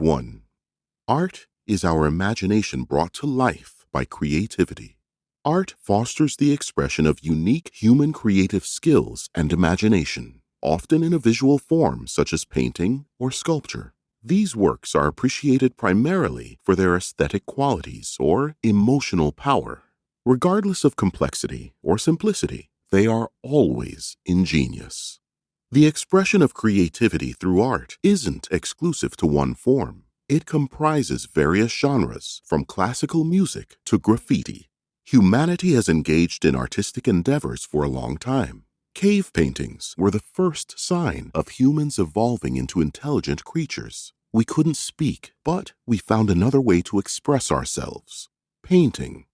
1. Art is our imagination brought to life by creativity. Art fosters the expression of unique human creative skills and imagination, often in a visual form such as painting or sculpture. These works are appreciated primarily for their aesthetic qualities or emotional power. Regardless of complexity or simplicity, they are always ingenious. The expression of creativity through art isn't exclusive to one form. It comprises various genres, from classical music to graffiti. Humanity has engaged in artistic endeavors for a long time. Cave paintings were the first sign of humans evolving into intelligent creatures. We couldn't speak, but we found another way to express ourselves: painting.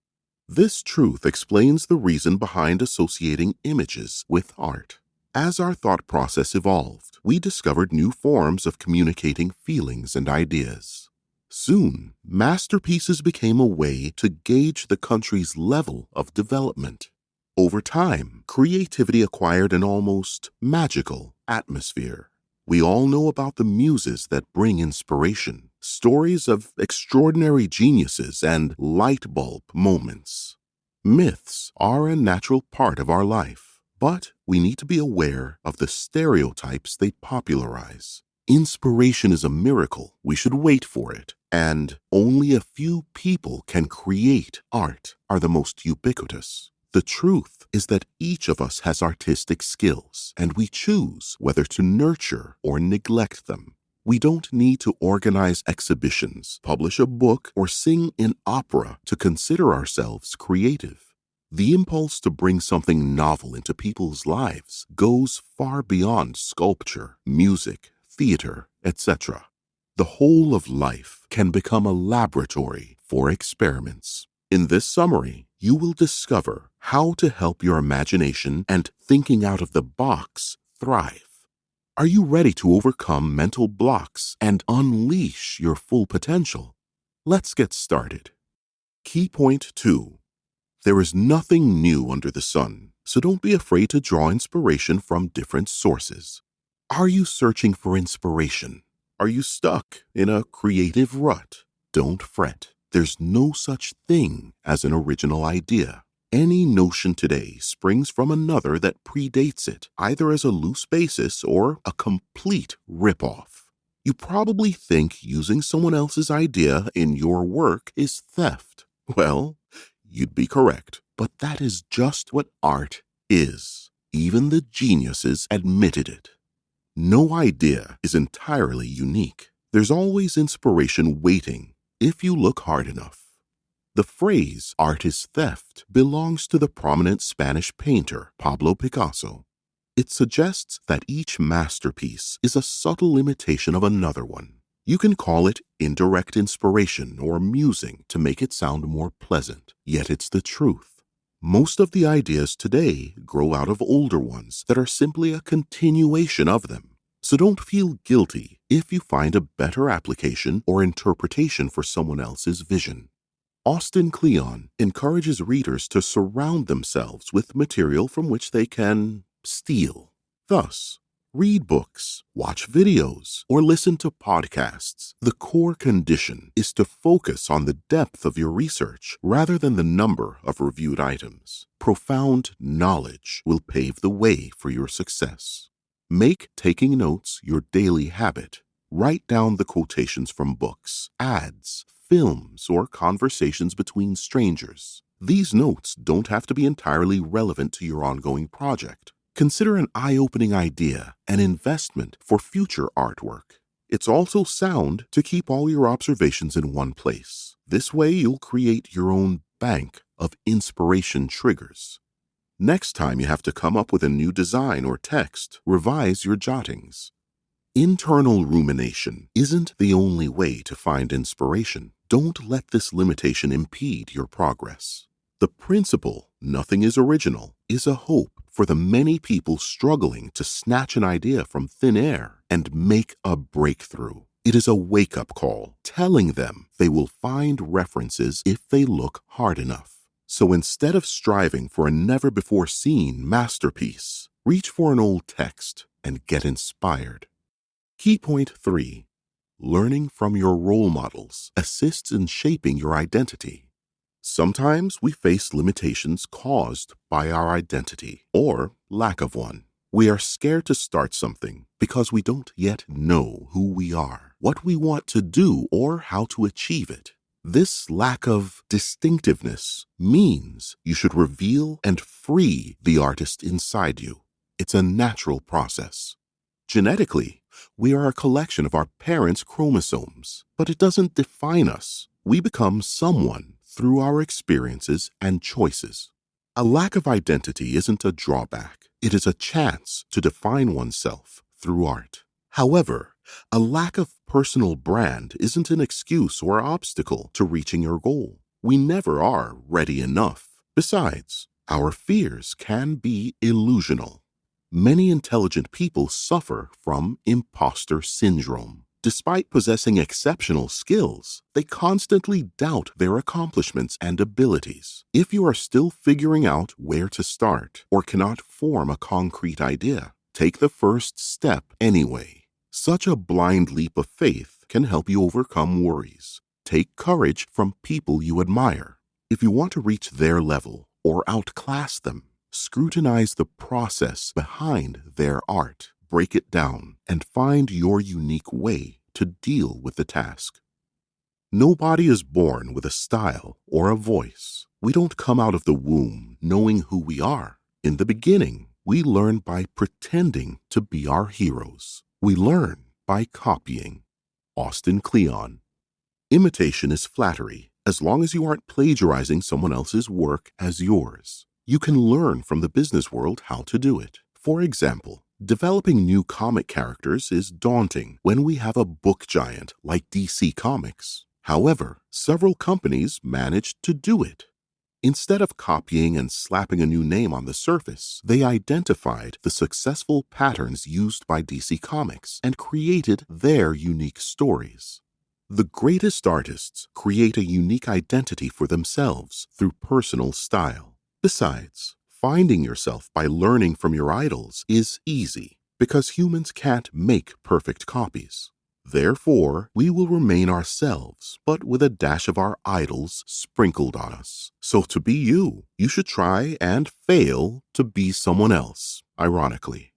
This truth explains the reason behind associating images with art. As our thought process evolved, we discovered new forms of communicating feelings and ideas. Soon, masterpieces became a way to gauge the country's level of development. Over time, creativity acquired an almost magical atmosphere. We all know about the muses that bring inspiration, stories of extraordinary geniuses and light bulb moments. Myths are a natural part of our life, but we need to be aware of the stereotypes they popularize. Inspiration is a miracle. We should wait for it. And only a few people can create art are the most ubiquitous. The truth is that each of us has artistic skills, and we choose whether to nurture or neglect them. We don't need to organize exhibitions, publish a book, or sing in opera to consider ourselves creative. The impulse to bring something novel into people's lives goes far beyond sculpture, music, theater, etc. The whole of life can become a laboratory for experiments. In this summary, you will discover how to help your imagination and thinking out of the box thrive. Are you ready to overcome mental blocks and unleash your full potential? Let's get started. Key point 2. There is nothing new under the sun, so don't be afraid to draw inspiration from different sources. Are you searching for inspiration? Are you stuck in a creative rut? Don't fret. There's no such thing as an original idea. Any notion today springs from another that predates it, either as a loose basis or a complete ripoff. You probably think using someone else's idea in your work is theft. Well, you'd be correct, but that is just what art is. Even the geniuses admitted it. No idea is entirely unique. There's always inspiration waiting if you look hard enough. The phrase "art is theft" belongs to the prominent Spanish painter Pablo Picasso. It suggests that each masterpiece is a subtle imitation of another one. You can call it indirect inspiration or musing to make it sound more pleasant, yet it's the truth. Most of the ideas today grow out of older ones that are simply a continuation of them. So don't feel guilty if you find a better application or interpretation for someone else's vision. Austin Kleon encourages readers to surround themselves with material from which they can steal. Thus, read books, watch videos, or listen to podcasts. The core condition is to focus on the depth of your research rather than the number of reviewed items. Profound knowledge will pave the way for your success. Make taking notes your daily habit. Write down the quotations from books, ads, films, or conversations between strangers. These notes don't have to be entirely relevant to your ongoing project. Consider an eye-opening idea an investment for future artwork. It's also sound to keep all your observations in one place. This way you'll create your own bank of inspiration triggers. Next time you have to come up with a new design or text, revise your jottings. Internal rumination isn't the only way to find inspiration. Don't let this limitation impede your progress. The principle, "nothing is original," is a hope for the many people struggling to snatch an idea from thin air and make a breakthrough. It is a wake-up call, telling them they will find references if they look hard enough. So instead of striving for a never-before-seen masterpiece, reach for an old text and get inspired. Key point 3. Learning from your role models assists in shaping your identity. Sometimes we face limitations caused by our identity or lack of one. We are scared to start something because we don't yet know who we are, what we want to do, or how to achieve it. This lack of distinctiveness means you should reveal and free the artist inside you. It's a natural process. Genetically, we are a collection of our parents' chromosomes, but it doesn't define us. We become someone through our experiences and choices. A lack of identity isn't a drawback. It is a chance to define oneself through art. However, a lack of personal brand isn't an excuse or obstacle to reaching your goal. We never are ready enough. Besides, our fears can be illusional. Many intelligent people suffer from imposter syndrome. Despite possessing exceptional skills, they constantly doubt their accomplishments and abilities. If you are still figuring out where to start or cannot form a concrete idea, take the first step anyway. Such a blind leap of faith can help you overcome worries. Take courage from people you admire. If you want to reach their level or outclass them, scrutinize the process behind their art. Break it down and find your unique way to deal with the task. Nobody is born with a style or a voice. We don't come out of the womb knowing who we are. In the beginning, we learn by pretending to be our heroes. We learn by copying. Austin Kleon. Imitation is flattery as long as you aren't plagiarizing someone else's work as yours. You can learn from the business world how to do it. For example, developing new comic characters is daunting when we have a book giant like DC Comics. However, several companies managed to do it. Instead of copying and slapping a new name on the surface, they identified the successful patterns used by DC Comics and created their unique stories. The greatest artists create a unique identity for themselves through personal style. Besides, finding yourself by learning from your idols is easy because humans can't make perfect copies. Therefore, we will remain ourselves, but with a dash of our idols sprinkled on us. So to be you, you should try and fail to be someone else, ironically.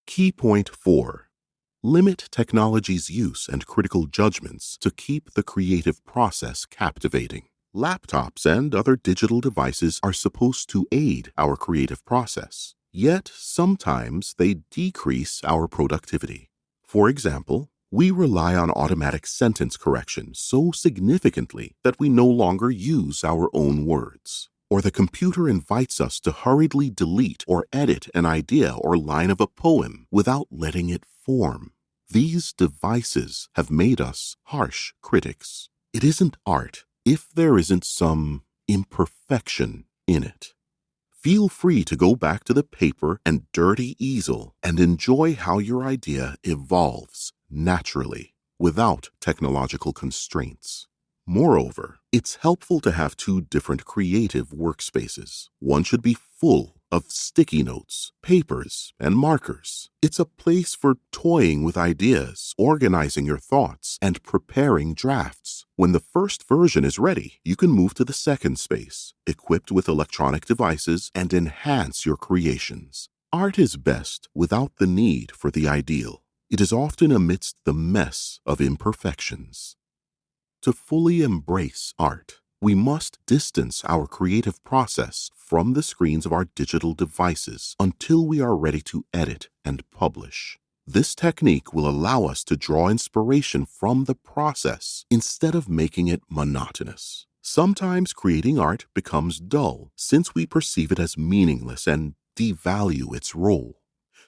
Key point 4. Limit technology's use and critical judgments to keep the creative process captivating. Laptops and other digital devices are supposed to aid our creative process, yet sometimes they decrease our productivity. For example, we rely on automatic sentence correction so significantly that we no longer use our own words. Or the computer invites us to hurriedly delete or edit an idea or line of a poem without letting it form. These devices have made us harsh critics. It isn't art if there isn't some imperfection in it. Feel free to go back to the paper and dirty easel and enjoy how your idea evolves naturally without technological constraints. Moreover, it's helpful to have two different creative workspaces. One should be full of sticky notes, papers, and markers. It's a place for toying with ideas, organizing your thoughts, and preparing drafts. When the first version is ready, you can move to the second space, equipped with electronic devices, and enhance your creations. Art is best without the need for the ideal. It is often amidst the mess of imperfections. To fully embrace art, we must distance our creative process from the screens of our digital devices until we are ready to edit and publish. This technique will allow us to draw inspiration from the process instead of making it monotonous. Sometimes creating art becomes dull since we perceive it as meaningless and devalue its role.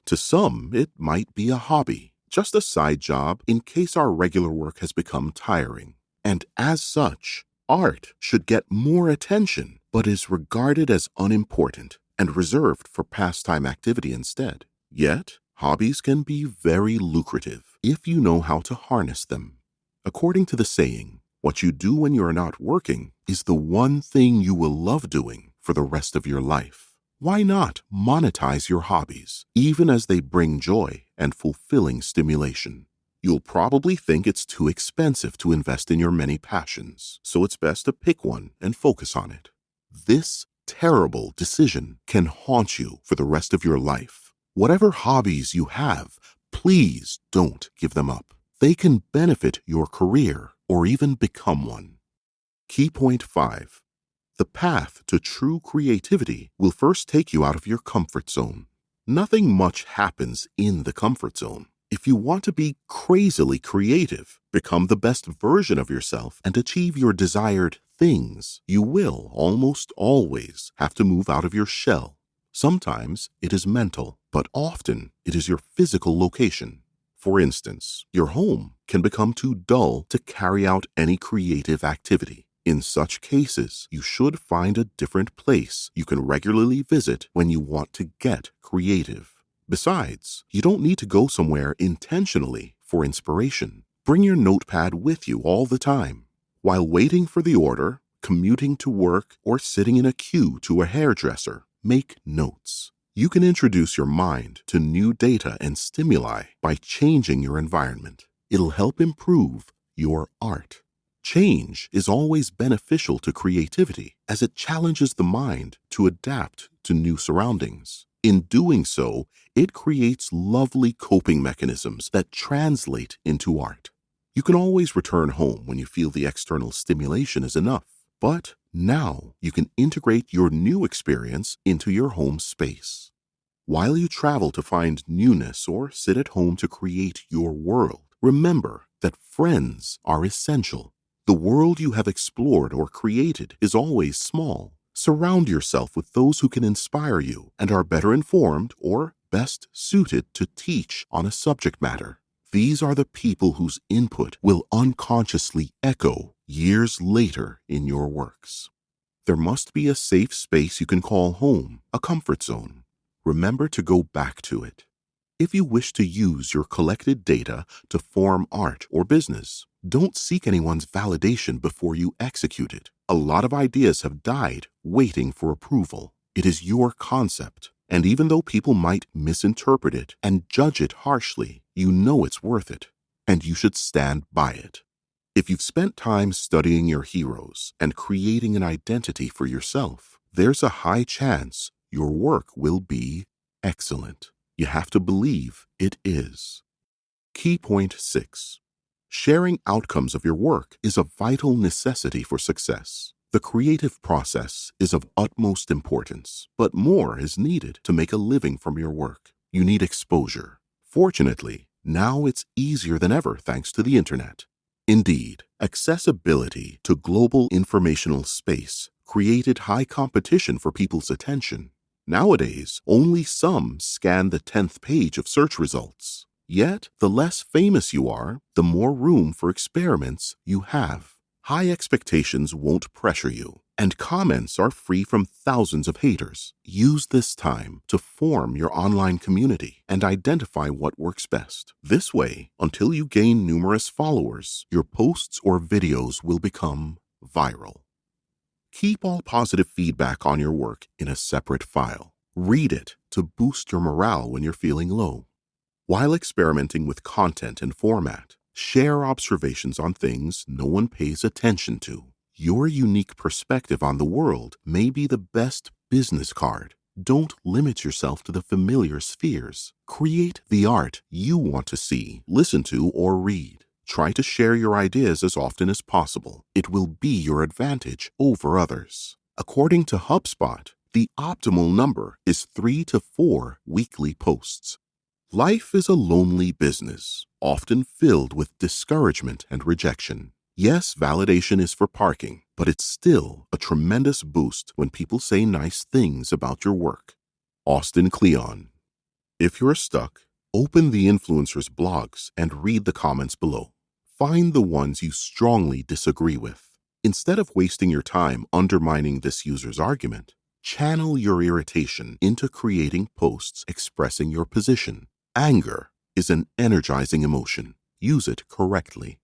To some, it might be a hobby, just a side job in case our regular work has become tiring. And as such, art should get more attention, but is regarded as unimportant and reserved for pastime activity instead. Yet, hobbies can be very lucrative if you know how to harness them. According to the saying, what you do when you are not working is the one thing you will love doing for the rest of your life. Why not monetize your hobbies, even as they bring joy and fulfilling stimulation? You'll probably think it's too expensive to invest in your many passions, so it's best to pick one and focus on it. This terrible decision can haunt you for the rest of your life. Whatever hobbies you have, please don't give them up. They can benefit your career or even become one. Key point 5. The path to true creativity will first take you out of your comfort zone. Nothing much happens in the comfort zone. If you want to be crazily creative, become the best version of yourself, and achieve your desired things, you will almost always have to move out of your shell. Sometimes it is mental, but often it is your physical location. For instance, your home can become too dull to carry out any creative activity. In such cases, you should find a different place you can regularly visit when you want to get creative. Besides, you don't need to go somewhere intentionally for inspiration. Bring your notepad with you all the time. While waiting for the order, commuting to work, or sitting in a queue to a hairdresser, make notes. You can introduce your mind to new data and stimuli by changing your environment. It'll help improve your art. Change is always beneficial to creativity as it challenges the mind to adapt to new surroundings. In doing so, it creates lovely coping mechanisms that translate into art. You can always return home when you feel the external stimulation is enough, but now you can integrate your new experience into your home space. While you travel to find newness or sit at home to create your world, remember that friends are essential. The world you have explored or created is always small. Surround yourself with those who can inspire you and are better informed or best suited to teach on a subject matter. These are the people whose input will unconsciously echo years later in your works. There must be a safe space you can call home, a comfort zone. Remember to go back to it. If you wish to use your collected data to form art or business, don't seek anyone's validation before you execute it. A lot of ideas have died waiting for approval. It is your concept, and even though people might misinterpret it and judge it harshly, you know it's worth it, and you should stand by it. If you've spent time studying your heroes and creating an identity for yourself, there's a high chance your work will be excellent. You have to believe it is. Key point 6. Sharing outcomes of your work is a vital necessity for success. The creative process is of utmost importance, but more is needed to make a living from your work. You need exposure. Fortunately, now it's easier than ever thanks to the internet. Indeed, accessibility to global informational space created high competition for people's attention. Nowadays, only some scan the 10th page of search results. Yet, the less famous you are, the more room for experiments you have. High expectations won't pressure you, and comments are free from thousands of haters. Use this time to form your online community and identify what works best. This way, until you gain numerous followers, your posts or videos will become viral. Keep all positive feedback on your work in a separate file. Read it to boost your morale when you're feeling low. While experimenting with content and format, share observations on things no one pays attention to. Your unique perspective on the world may be the best business card. Don't limit yourself to the familiar spheres. Create the art you want to see, listen to, or read. Try to share your ideas as often as possible. It will be your advantage over others. According to HubSpot, the optimal number is 3 to 4 weekly posts. Life is a lonely business, often filled with discouragement and rejection. Yes, validation is for parking, but it's still a tremendous boost when people say nice things about your work. Austin Kleon. If you're stuck, open the influencers' blogs and read the comments below. Find the ones you strongly disagree with. Instead of wasting your time undermining this user's argument, channel your irritation into creating posts expressing your position. Anger is an energizing emotion. Use it correctly.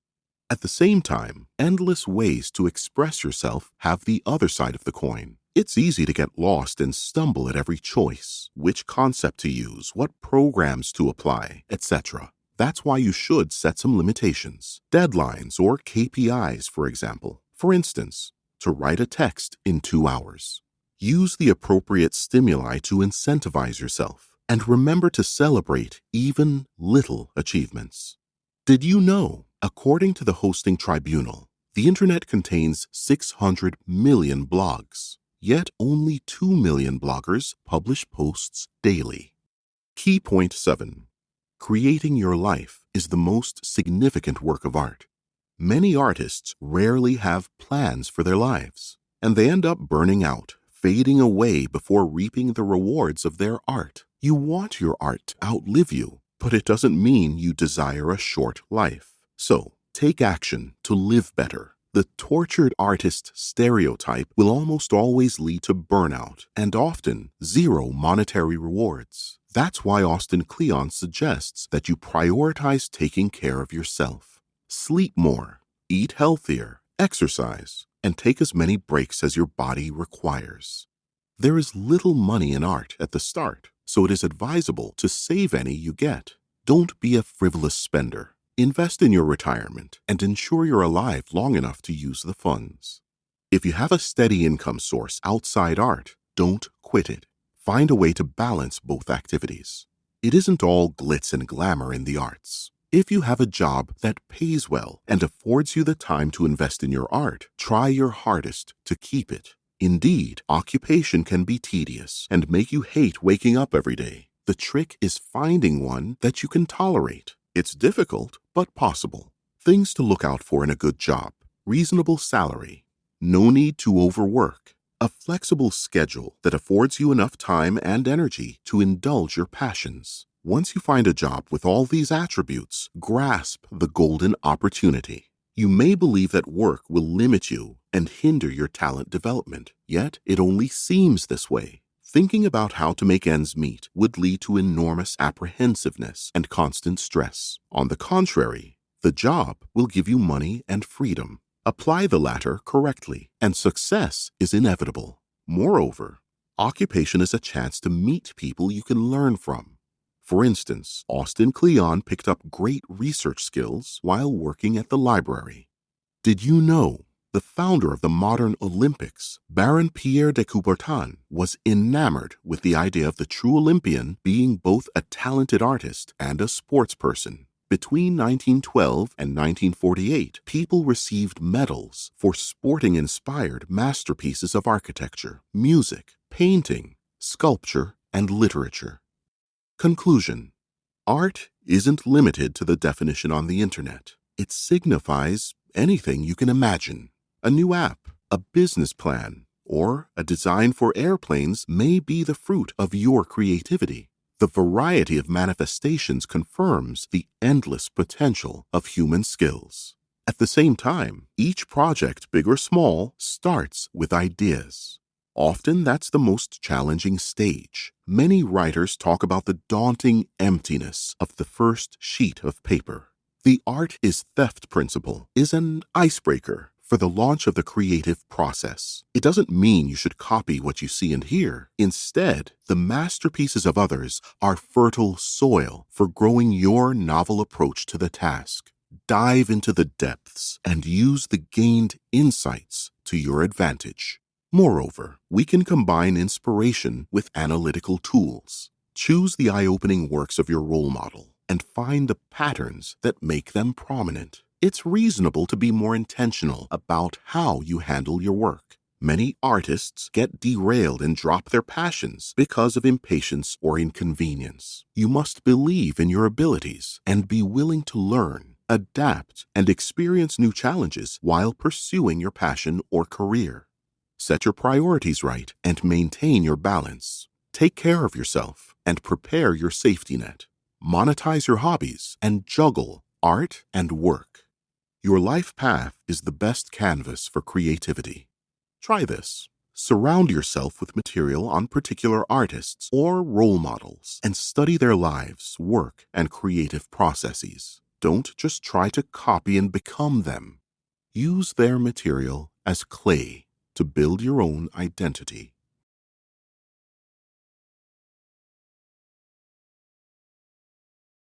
At the same time, endless ways to express yourself have the other side of the coin. It's easy to get lost and stumble at every choice, which concept to use, what programs to apply, etc. That's why you should set some limitations, deadlines, or KPIs, for example. For instance, to write a text in 2 hours. Use the appropriate stimuli to incentivize yourself, and remember to celebrate even little achievements. Did you know, according to the Hosting Tribunal, the Internet contains 600 million blogs, yet only 2 million bloggers publish posts daily. Key point 7. Creating your life is the most significant work of art. Many artists rarely have plans for their lives, and they end up burning out, fading away before reaping the rewards of their art. You want your art to outlive you, but it doesn't mean you desire a short life. So, take action to live better. The tortured artist stereotype will almost always lead to burnout and often zero monetary rewards. That's why Austin Kleon suggests that you prioritize taking care of yourself. Sleep more, eat healthier, exercise, and take as many breaks as your body requires. There is little money in art at the start, so it is advisable to save any you get. Don't be a frivolous spender. Invest in your retirement and ensure you're alive long enough to use the funds. If you have a steady income source outside art, don't quit it. Find a way to balance both activities. It isn't all glitz and glamour in the arts. If you have a job that pays well and affords you the time to invest in your art, try your hardest to keep it. Indeed, occupation can be tedious and make you hate waking up every day. The trick is finding one that you can tolerate. It's difficult, but possible. Things to look out for in a good job: reasonable salary, no need to overwork, a flexible schedule that affords you enough time and energy to indulge your passions. Once you find a job with all these attributes, grasp the golden opportunity. You may believe that work will limit you and hinder your talent development, yet it only seems this way. Thinking about how to make ends meet would lead to enormous apprehensiveness and constant stress. On the contrary, the job will give you money and freedom. Apply the latter correctly, and success is inevitable. Moreover, occupation is a chance to meet people you can learn from. For instance, Austin Kleon picked up great research skills while working at the library. Did you know the founder of the modern Olympics, Baron Pierre de Coubertin, was enamored with the idea of the true Olympian being both a talented artist and a sports person? Between 1912 and 1948, people received medals for sporting-inspired masterpieces of architecture, music, painting, sculpture, and literature. Conclusion: art isn't limited to the definition on the internet. It signifies anything you can imagine. A new app, a business plan, or a design for airplanes may be the fruit of your creativity. The variety of manifestations confirms the endless potential of human skills. At the same time, each project, big or small, starts with ideas. Often that's the most challenging stage. Many writers talk about the daunting emptiness of the first sheet of paper. The art is theft principle is an icebreaker for the launch of the creative process. It doesn't mean you should copy what you see and hear. Instead, the masterpieces of others are fertile soil for growing your novel approach to the task. Dive into the depths and use the gained insights to your advantage. Moreover, we can combine inspiration with analytical tools. Choose the eye-opening works of your role model and find the patterns that make them prominent. It's reasonable to be more intentional about how you handle your work. Many artists get derailed and drop their passions because of impatience or inconvenience. You must believe in your abilities and be willing to learn, adapt, and experience new challenges while pursuing your passion or career. Set your priorities right and maintain your balance. Take care of yourself and prepare your safety net. Monetize your hobbies and juggle art and work. Your life path is the best canvas for creativity. Try this. Surround yourself with material on particular artists or role models and study their lives, work, and creative processes. Don't just try to copy and become them. Use their material as clay to build your own identity.